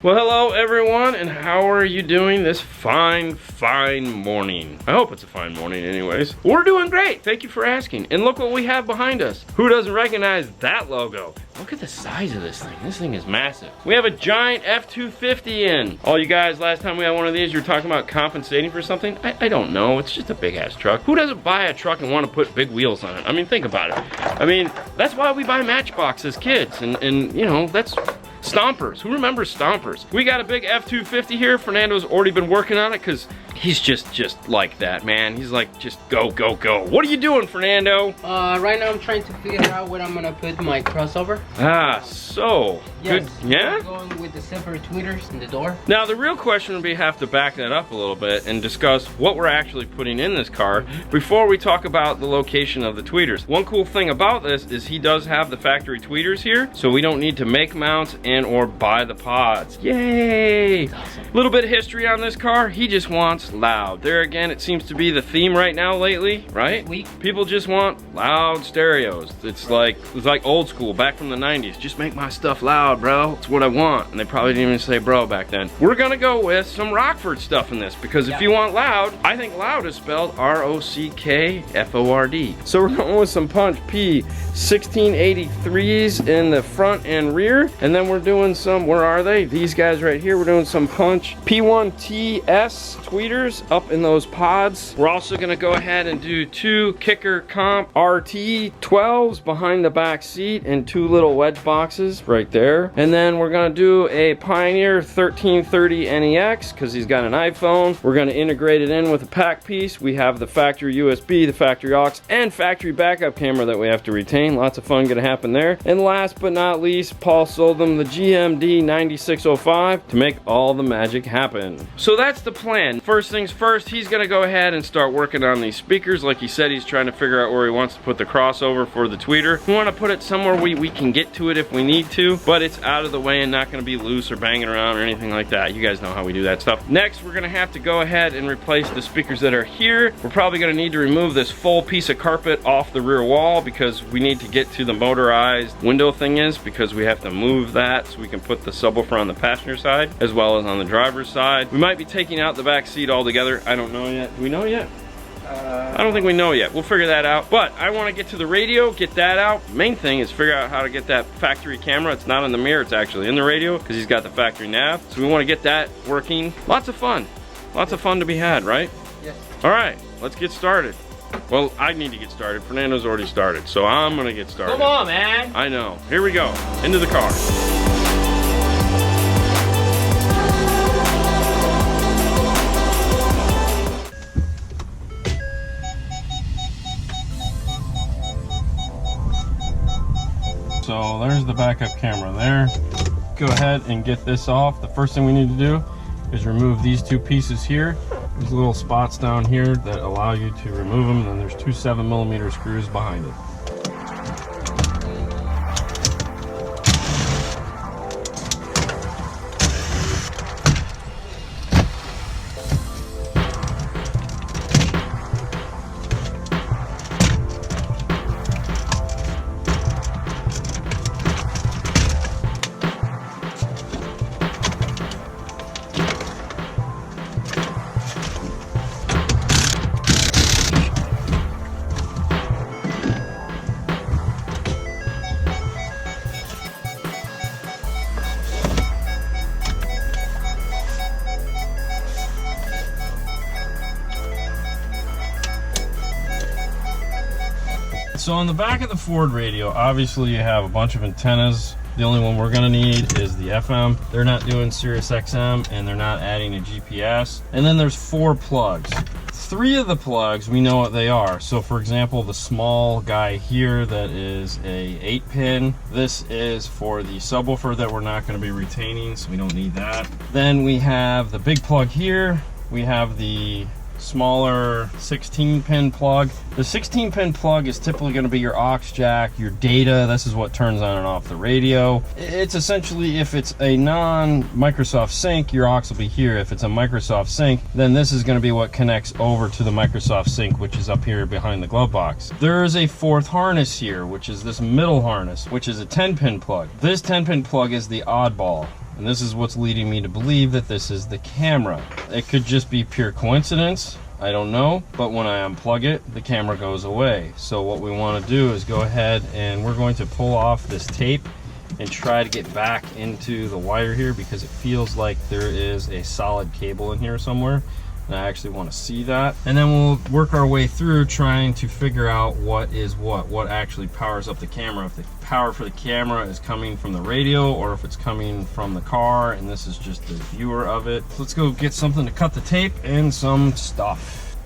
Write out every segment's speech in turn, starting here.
Well, hello everyone, and how are you doing this fine morning? I hope it's a fine morning anyways. We're doing great, thank you for asking. And look what we have behind us. Who doesn't recognize that logo? Look at the size of this thing. This thing is massive. We have a giant F250 in. All you guys, last time we had one of these, you were talking about compensating for something. I don't know, it's just a big ass truck. Who doesn't buy a truck and want to put big wheels on it? I mean, think about it. I mean, that's why we buy Matchbox as kids, and you know, that's Stompers. Who remembers Stompers? We got a big F250 here. Fernando's already been working on it because he's just like that, man. He's like, just go, go, go. What are you doing, Fernando? Right now I'm trying to figure out where I'm gonna put my crossover. Ah, so yes, good. Yeah? I'm going with the separate tweeters in the door. Now the real question would be, have to back that up a little bit and discuss what we're actually putting in this car before we talk about the location of the tweeters. One cool thing about this is he does have the factory tweeters here, so we don't need to make mounts and or buy the pods. Yay! Awesome. Little bit of history on this car. He just wants loud. There again, it seems to be the theme right now lately, right? Sweet. People just want loud stereos. It's like old school, back from the 90s. Just make my stuff loud, bro. It's what I want. And they probably didn't even say bro back then. We're gonna go with some Rockford stuff in this, because if you want loud, I think loud is spelled R-O-C-K-F-O-R-D. So we're going with some Punch P1683s in the front and rear, and then we're doing some, where are they? These guys right here. We're doing some Punch P1TS tweeters up in those pods. We're also gonna go ahead and do two Kicker Comp RT12s behind the back seat and two little wedge boxes right there. And then we're gonna do a Pioneer 1330 NEX because he's got an iPhone. We're gonna integrate it in with a pack piece. We have the factory USB, the factory aux, and factory backup camera that we have to retain. Lots of fun gonna happen there. And last but not least, Paul sold them the GMD 9605 to make all the magic happen. So that's the plan. First things first, he's gonna go ahead and start working on these speakers. Like he said, he's trying to figure out where he wants to put the crossover for the tweeter. We want to put it somewhere we can get to it if we need to, but it's out of the way and not going to be loose or banging around or anything like that. You guys know how we do that stuff. Next, we're going to have to go ahead and replace the speakers that are here. We're probably going to need to remove this full piece of carpet off the rear wall because we need to get to the motorized window thing is, because we have to move that so we can put the subwoofer on the passenger side as well as on the driver's side. We might be taking out the back seat altogether. I don't know yet. Do we know yet? I don't think we know yet. We'll figure that out. But I want to get to the radio, get that out. Main thing is figure out how to get that factory camera. It's not in the mirror, it's actually in the radio because he's got the factory nav. So we want to get that working. Lots of fun. Lots of fun to be had, right? Yes. All right, let's get started. Well, I need to get started. Fernando's already started, so I'm going to get started. Come on, man. I know. Here we go. Into the car. So there's the backup camera there. Go ahead and get this off. The first thing we need to do is remove these two pieces here. There's little spots down here that allow you to remove them, and then there's two 7mm screws behind it. So on the back of the Ford radio, obviously you have a bunch of antennas. The only one we're gonna need is the FM. They're not doing Sirius XM and they're not adding a GPS. And then there's 4 plugs. 3 of the plugs, we know what they are. So for example, the small guy here that is a 8-pin, this is for the subwoofer that we're not gonna be retaining, so we don't need that. Then we have the big plug here. We have the smaller 16-pin plug. The 16-pin plug is typically going to be your aux jack, your data. This is what turns on and off the radio. It's essentially, if it's a non-Microsoft sync, your aux will be here. If it's a Microsoft sync, then this is going to be what connects over to the Microsoft sync, which is up here behind the glove box. There is a 4th harness here, which is this middle harness, which is a 10-pin plug. This 10-pin plug is the oddball. And this is what's leading me to believe that this is the camera. It could just be pure coincidence, I don't know, but when I unplug it, the camera goes away. So what we want to do is go ahead and we're going to pull off this tape and try to get back into the wire here, because it feels like there is a solid cable in here somewhere. And I actually want to see that. And then we'll work our way through trying to figure out what is what actually powers up the camera. If the power for the camera is coming from the radio or if it's coming from the car, and this is just the viewer of it. Let's go get something to cut the tape and some stuff.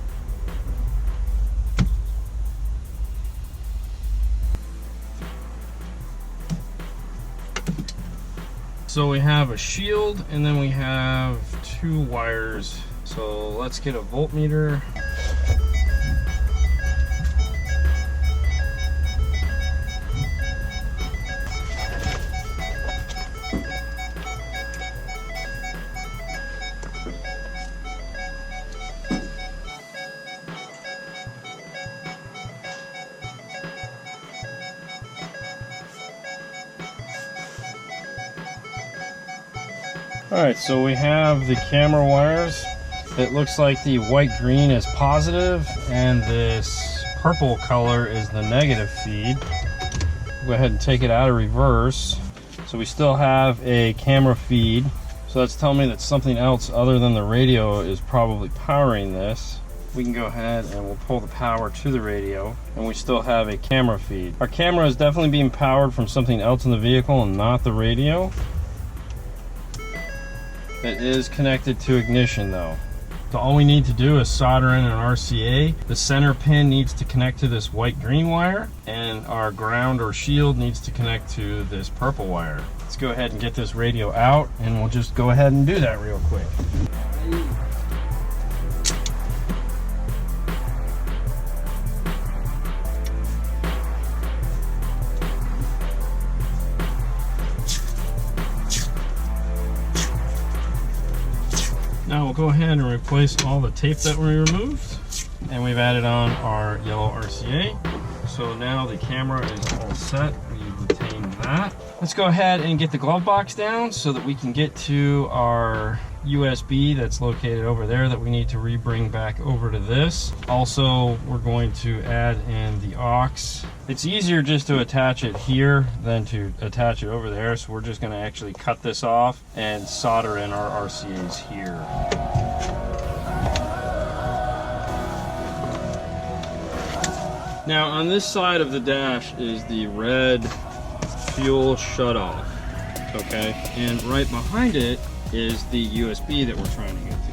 So we have a shield and then we have 2 wires. So let's get a voltmeter. All right, so we have the camera wires. It looks like the white green is positive and this purple color is the negative feed. Go ahead and take it out of reverse. So we still have a camera feed. So that's telling me that something else other than the radio is probably powering this. We can go ahead and we'll pull the power to the radio, and we still have a camera feed. Our camera is definitely being powered from something else in the vehicle and not the radio. It is connected to ignition though. So all we need to do is solder in an RCA. The center pin needs to connect to this white-green wire, and our ground or shield needs to connect to this purple wire. Let's go ahead and get this radio out, and we'll just go ahead and do that real quick. Now we'll go ahead and replace all the tape that we removed, and we've added on our yellow RCA. So now the camera is all set. We've retained that. Let's go ahead and get the glove box down so that we can get to our USB that's located over there that we need to re-bring back over to this. Also, we're going to add in the aux. It's easier just to attach it here than to attach it over there, so we're just going to actually cut this off and solder in our RCAs here. Now on this side of the dash is the red fuel shutoff, okay? And right behind it is the USB that we're trying to get to.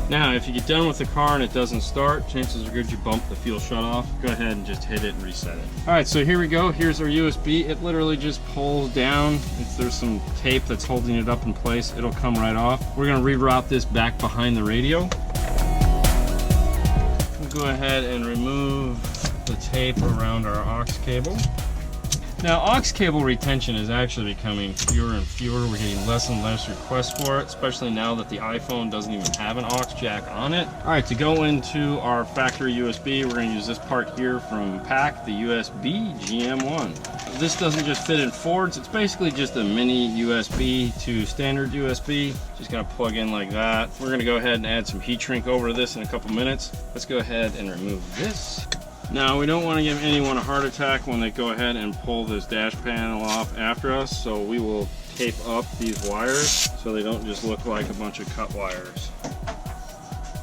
Now, if you get done with the car and it doesn't start, chances are good you bump the fuel shutoff. Go ahead and just hit it and reset it. All right, so here we go. Here's our USB. It literally just pulls down. There's some tape that's holding it up in place. It'll come right off. We're gonna reroute this back behind the radio. We'll go ahead and remove the tape around our aux cable. Now, aux cable retention is actually becoming fewer and fewer. We're getting less and less requests for it, especially now that the iPhone doesn't even have an aux jack on it. All right, to go into our factory USB, we're going to use this part here from PAC, the USB GM1. This doesn't just fit in Fords. It's basically just a mini USB to standard USB. Just going to plug in like that. We're going to go ahead and add some heat shrink over to this in a couple minutes. Let's go ahead and remove this. Now, we don't want to give anyone a heart attack when they go ahead and pull this dash panel off after us, so we will tape up these wires so they don't just look like a bunch of cut wires.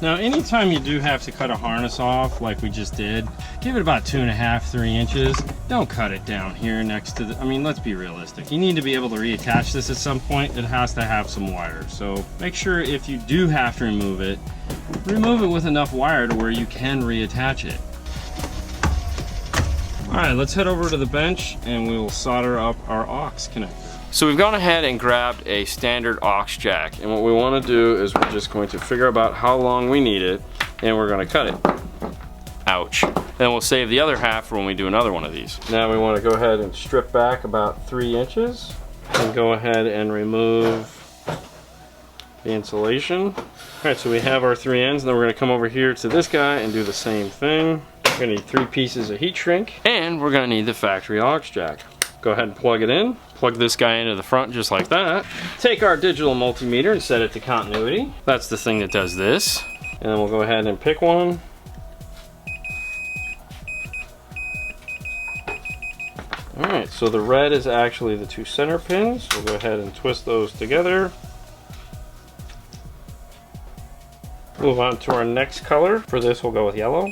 Now, anytime you do have to cut a harness off like we just did, give it about 2.5 to 3 inches. Don't cut it down here next to the, I mean, let's be realistic. You need to be able to reattach this at some point. It has to have some wires. So make sure if you do have to remove it with enough wire to where you can reattach it. All right, let's head over to the bench and we will solder up our aux connector. So we've gone ahead and grabbed a standard aux jack, and what we want to do is we're just going to figure out how long we need it, and we're going to cut it. Ouch. Then we'll save the other half for when we do another one of these. Now we want to go ahead and strip back about 3 inches and go ahead and remove the insulation. All right, so we have our 3 ends, and then we're going to come over here to this guy and do the same thing. We're going to need 3 pieces of heat shrink, and we're going to need the factory aux jack. Go ahead and plug it in. Plug this guy into the front just like that. Take our digital multimeter and set it to continuity. That's the thing that does this. And then we'll go ahead and pick one. Alright, so the red is actually the 2 center pins. We'll go ahead and twist those together. Move on to our next color. For this, we'll go with yellow.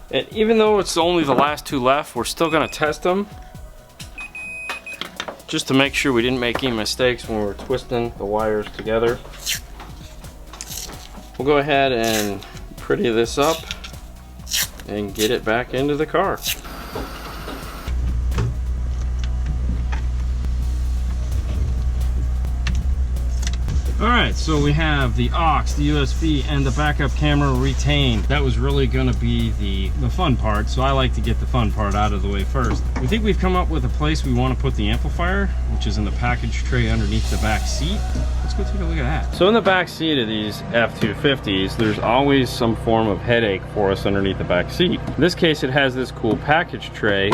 And even though it's only the last 2 left, we're still gonna test them, just to make sure we didn't make any mistakes when we were twisting the wires together. We'll go ahead and pretty this up and get it back into the car. Alright, so we have the aux, the USB, and the backup camera retained. That was really going to be the fun part, so I like to get the fun part out of the way first. We think we've come up with a place we want to put the amplifier, which is in the package tray underneath the back seat. Let's go take a look at that. So in the back seat of these F250s, there's always some form of headache for us underneath the back seat. In this case, it has this cool package tray,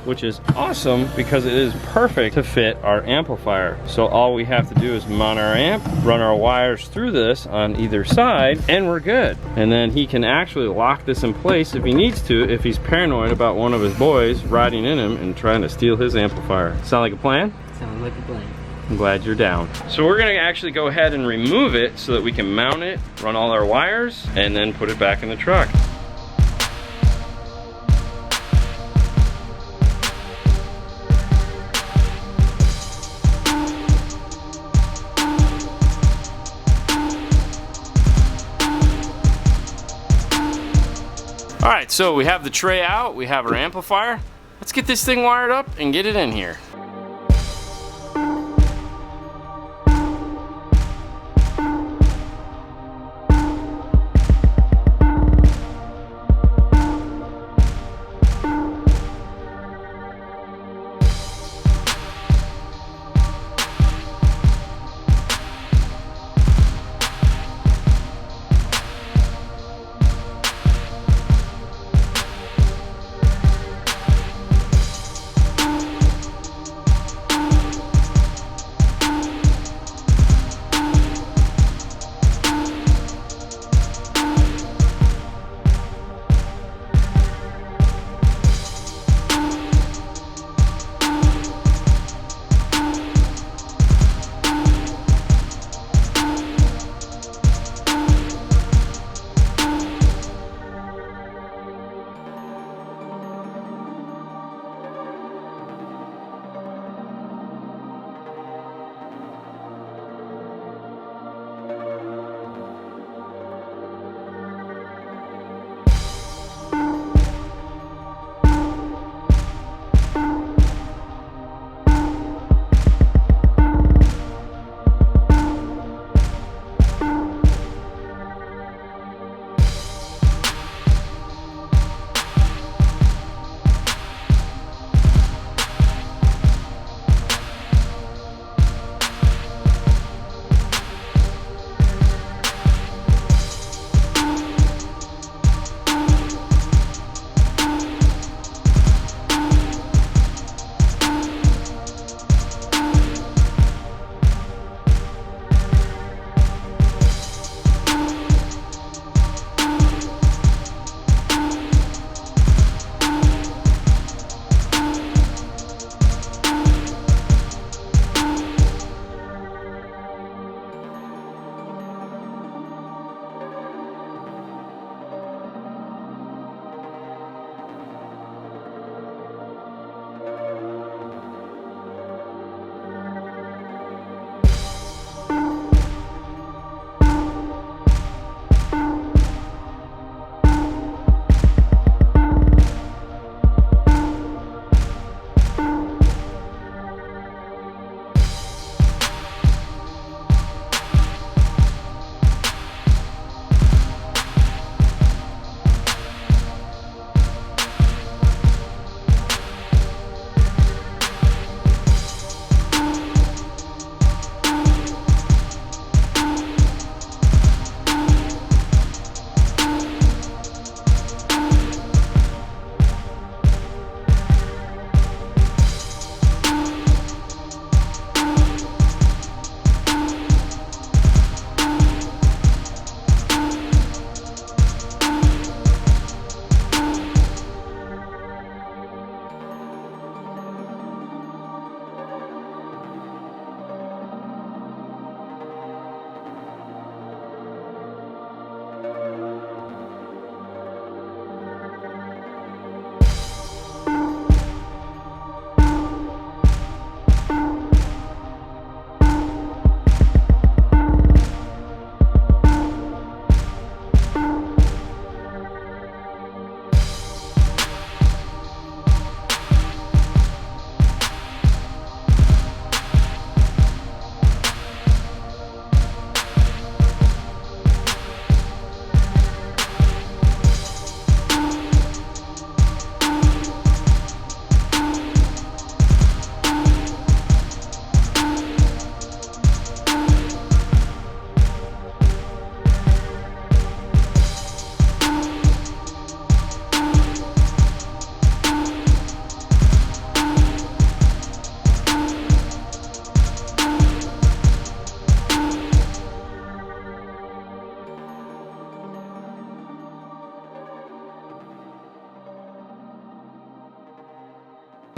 which is awesome because it is perfect to fit our amplifier. So all we have to do is mount our amp, run our wires through this on either side, and we're good. And then he can actually lock this in place if he needs to, if he's paranoid about one of his boys riding in him and trying to steal his amplifier. Sound like a plan? Sounds like a plan. I'm glad you're down. So we're gonna actually go ahead and remove it so that we can mount it, run all our wires, and then put it back in the truck. Alright, so we have the tray out, we have our amplifier. Let's get this thing wired up and get it in here.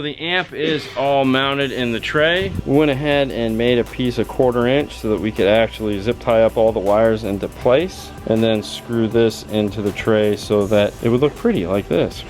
The amp is all mounted in the tray. We went ahead and made a piece a 1/4 inch so that we could actually zip tie up all the wires into place and then screw this into the tray so that it would look pretty like this.